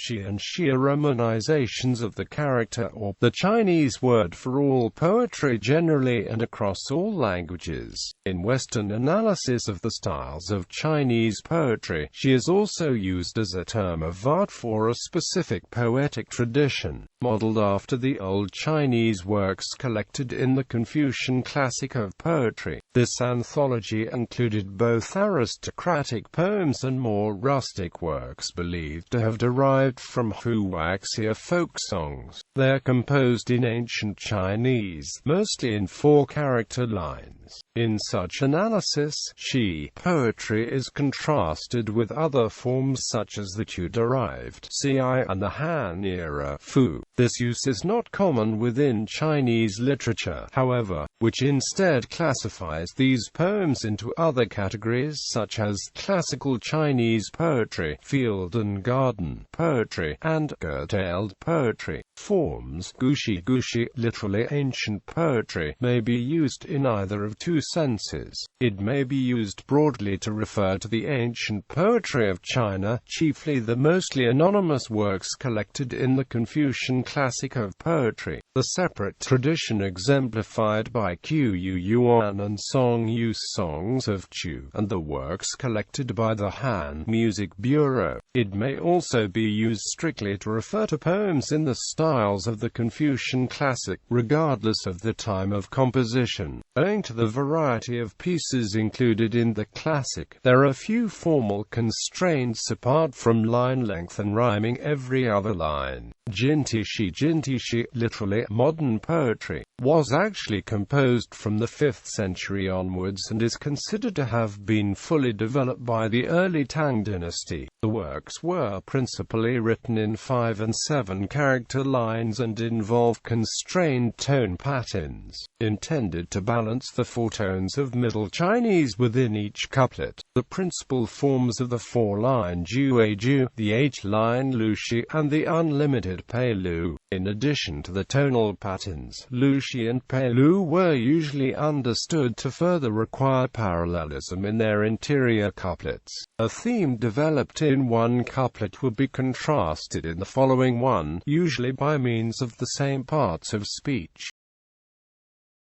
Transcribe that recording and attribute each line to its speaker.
Speaker 1: shi and shi are romanizations of the character or the Chinese word for all poetry generally and across all languages. In Western analysis of the styles of Chinese poetry, shi is also used as a term of art for a specific poetic tradition, modeled after the old Chinese works collected in the Confucian Classic of Poetry. This anthology included both aristocratic poems and more rustic works believed to have derived from Huaxia folk songs. They are composed in ancient Chinese, mostly in 4-character lines. In such analysis, shi poetry is contrasted with other forms such as the Tu derived ci and the Han era fu. This use is not common within Chinese literature, however, which instead classifies these poems into other categories such as classical Chinese poetry, field and garden poetry, and curtailed poetry. Forms gushi, literally ancient poetry, may be used in either of two senses. It may be used broadly to refer to the ancient poetry of China, chiefly the mostly anonymous works collected in the Confucian Classic of Poetry, the separate tradition exemplified by Qiu Yuan and Song Yu songs of Chu, and the works collected by the Han Music Bureau. It may also be used strictly to refer to poems in the styles of the Confucian Classic, regardless of the time of composition. Owing to the variety of pieces included in the classic, there are few formal constraints apart from line length and rhyming every other line. Jintishi, literally modern poetry, was actually composed from the 5th century onwards and is considered to have been fully developed by the early Tang dynasty. The works were principally written in 5 and 7-character lines and involve constrained tone patterns, intended to balance the 4 tones of Middle Chinese within each couplet. The principal forms of the 4-line Ju, the 8-line Lushi, and the unlimited Peilu. In addition to the tonal patterns, Lushi and Peilu were usually understood to further require parallelism in their interior couplets. A theme developed in one couplet would be contrasted in the following one, usually by means of the same parts of speech.